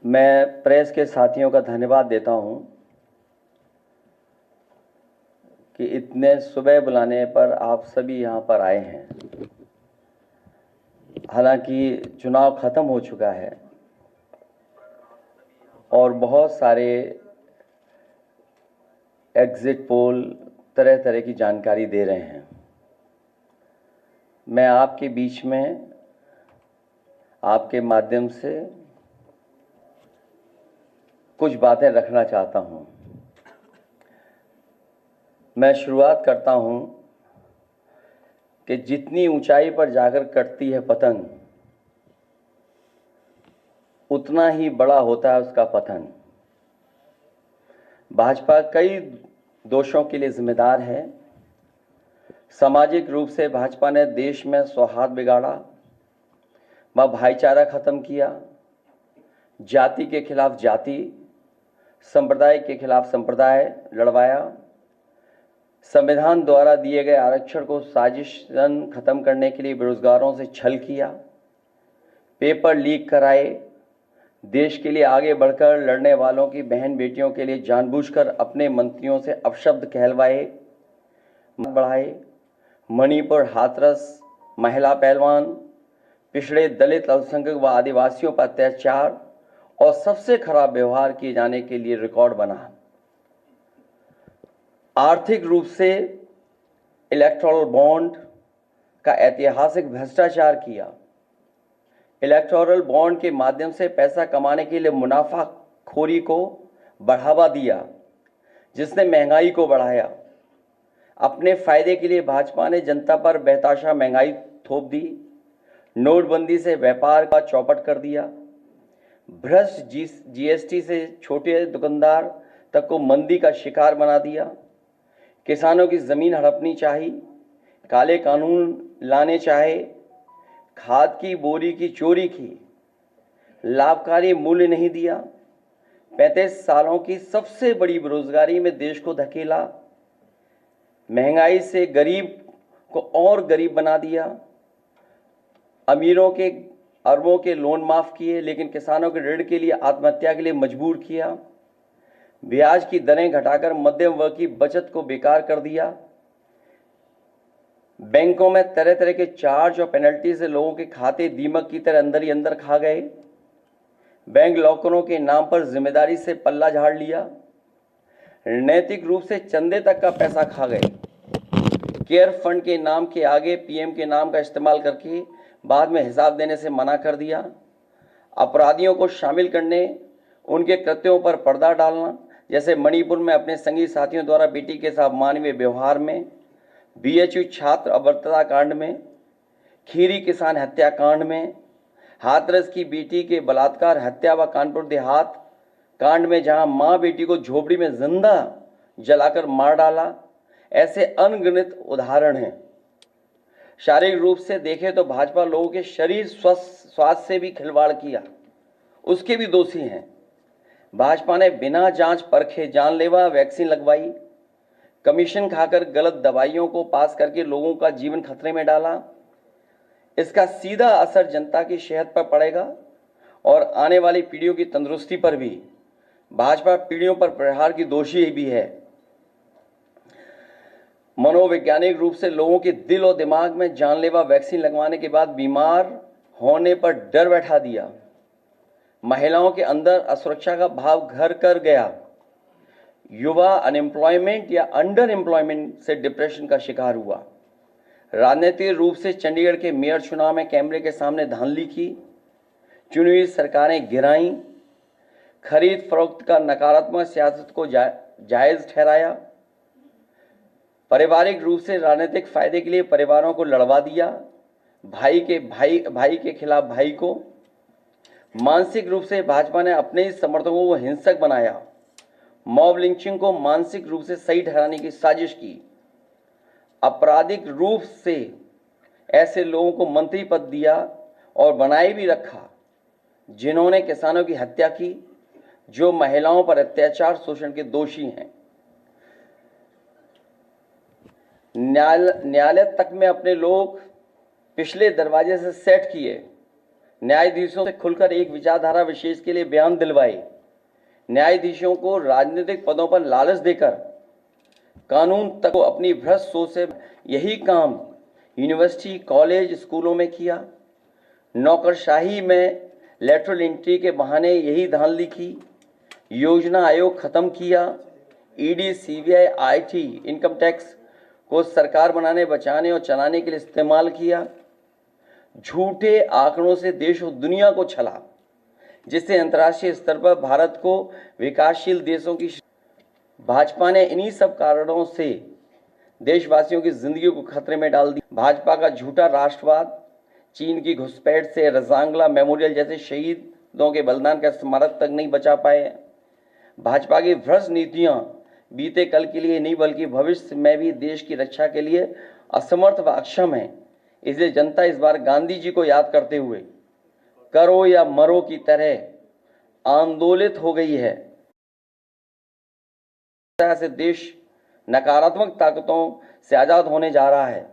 मैं प्रेस के साथियों का धन्यवाद देता हूं कि इतने सुबह बुलाने पर आप सभी यहां पर आए हैं। हालांकि चुनाव ख़त्म हो चुका है और बहुत सारे एग्ज़िट पोल तरह तरह की जानकारी दे रहे हैं। मैं आपके बीच में आपके माध्यम से कुछ बातें रखना चाहता हूं। मैं शुरुआत करता हूं कि जितनी ऊंचाई पर जाकर कटती है पतंग, उतना ही बड़ा होता है उसका पतन। भाजपा कई दोषों के लिए जिम्मेदार है। सामाजिक रूप से भाजपा ने देश में सौहार्द बिगाड़ा, व भाईचारा खत्म किया, जाति के खिलाफ जाति, संप्रदाय के खिलाफ संप्रदाय लड़वाया, संविधान द्वारा दिए गए आरक्षण को साजिशन खत्म करने के लिए बेरोजगारों से छल किया, पेपर लीक कराए, देश के लिए आगे बढ़कर लड़ने वालों की बहन बेटियों के लिए जानबूझकर अपने मंत्रियों से अपशब्द कहलवाए बढ़ाए, मणिपुर हाथरस महिला पहलवान, पिछड़े दलित अल्पसंख्यक व आदिवासियों पर अत्याचार और सबसे खराब व्यवहार किए जाने के लिए रिकॉर्ड बना। आर्थिक रूप से इलेक्टोरल बॉन्ड का ऐतिहासिक भ्रष्टाचार किया। इलेक्टोरल बॉन्ड के माध्यम से पैसा कमाने के लिए मुनाफाखोरी को बढ़ावा दिया, जिसने महंगाई को बढ़ाया। अपने फायदे के लिए भाजपा ने जनता पर बेतहाशा महंगाई थोप दी। नोटबंदी से व्यापार का चौपट कर दिया। भ्रष्ट जीएसटी से छोटे दुकानदार तक को मंदी का शिकार बना दिया। किसानों की जमीन हड़पनी चाहिए, काले कानून लाने चाहे, खाद की बोरी की चोरी की, लाभकारी मूल्य नहीं दिया, 35 सालों की सबसे बड़ी बेरोजगारी में देश को धकेला, महंगाई से गरीब को और गरीब बना दिया, अमीरों के अरबों के लोन माफ किए लेकिन किसानों के ऋण के लिए आत्महत्या के लिए मजबूर किया, ब्याज की दरें घटाकर मध्यम वर्ग की बचत को बेकार कर दिया, बैंकों में तरह तरह के चार्ज और पेनल्टी से लोगों के खाते दीमक की तरह अंदर ही अंदर खा गए, बैंक लॉकरों के नाम पर जिम्मेदारी से पल्ला झाड़ लिया, नैतिक रूप से चंदे तक का पैसा खा गए, केयर फंड के नाम के आगे पीएम के नाम का इस्तेमाल करके बाद में हिसाब देने से मना कर दिया, अपराधियों को शामिल करने, उनके कृत्यों पर पर्दा डालना, जैसे मणिपुर में अपने संगी साथियों द्वारा बेटी के साथ मानवीय व्यवहार में, बीएचयू छात्र अभद्रता कांड में, खीरी किसान हत्याकांड में, हाथरस की बेटी के बलात्कार हत्या व कानपुर देहात कांड में जहां मां बेटी को झोपड़ी में जिंदा जलाकर मार डाला, ऐसे अनगिनत उदाहरण हैं। शारीरिक रूप से देखें तो भाजपा लोगों के शरीर स्वास्थ्य से भी खिलवाड़ किया, उसके भी दोषी हैं। भाजपा ने बिना जांच परखे जानलेवा वैक्सीन लगवाई, कमीशन खाकर गलत दवाइयों को पास करके लोगों का जीवन खतरे में डाला। इसका सीधा असर जनता की सेहत पर पड़ेगा और आने वाली पीढ़ियों की तंदुरुस्ती पर भी। भाजपा पीढ़ियों पर प्रहार की दोषी भी है। मनोवैज्ञानिक रूप से लोगों के दिल और दिमाग में जानलेवा वैक्सीन लगवाने के बाद बीमार होने पर डर बैठा दिया। महिलाओं के अंदर असुरक्षा का भाव घर कर गया। युवा अनएम्प्लॉयमेंट या अंडर एम्प्लॉयमेंट से डिप्रेशन का शिकार हुआ। राजनीतिक रूप से चंडीगढ़ के मेयर चुनाव में कैमरे के सामने धांधली की, चुनी हुई सरकारें गिराई, खरीद फरोख्त का नकारात्मक सियासत को जायज ठहराया, पारिवारिक रूप से राजनीतिक फायदे के लिए परिवारों को लड़वा दिया, भाई के खिलाफ भाई को। मानसिक रूप से भाजपा ने अपने ही समर्थकों को हिंसक बनाया, मॉब लिंचिंग को मानसिक रूप से सही ठहराने की साजिश की, आपराधिक रूप से ऐसे लोगों को मंत्री पद दिया और बनाए भी रखा जिन्होंने किसानों की हत्या की, जो महिलाओं पर अत्याचार शोषण के दोषी हैं। न्यायालय तक में अपने लोग पिछले दरवाजे से सेट किए, न्यायाधीशों से खुलकर एक विचारधारा विशेष के लिए बयान दिलवाए, न्यायाधीशों को राजनीतिक पदों पर लालच देकर कानून तक को अपनी भ्रष्ट सोच से यही काम यूनिवर्सिटी, कॉलेज, स्कूलों में किया। नौकरशाही में लेटरल एंट्री के बहाने यही धांधली की। योजना आयोग खत्म किया। ED, CBI, IT, income tax को सरकार बनाने, बचाने और चलाने के लिए इस्तेमाल किया। झूठे आंकड़ों से देश और दुनिया को छला, जिससे अंतर्राष्ट्रीय स्तर पर भारत को विकासशील देशों की भाजपा ने इन्हीं सब कारणों से देशवासियों की जिंदगी को खतरे में डाल दिया। भाजपा का झूठा राष्ट्रवाद, चीन की घुसपैठ से रजांगला मेमोरियल जैसे शहीदों के बलिदान का स्मारक तक नहीं बचा पाए। भाजपा की भ्रष्ट नीतियां बीते कल के लिए नहीं बल्कि भविष्य में भी देश की रक्षा के लिए असमर्थ व अक्षम है। इसलिए जनता इस बार गांधी जी को याद करते हुए करो या मरो की तरह आंदोलित हो गई है। से देश नकारात्मक ताकतों से आजाद होने जा रहा है।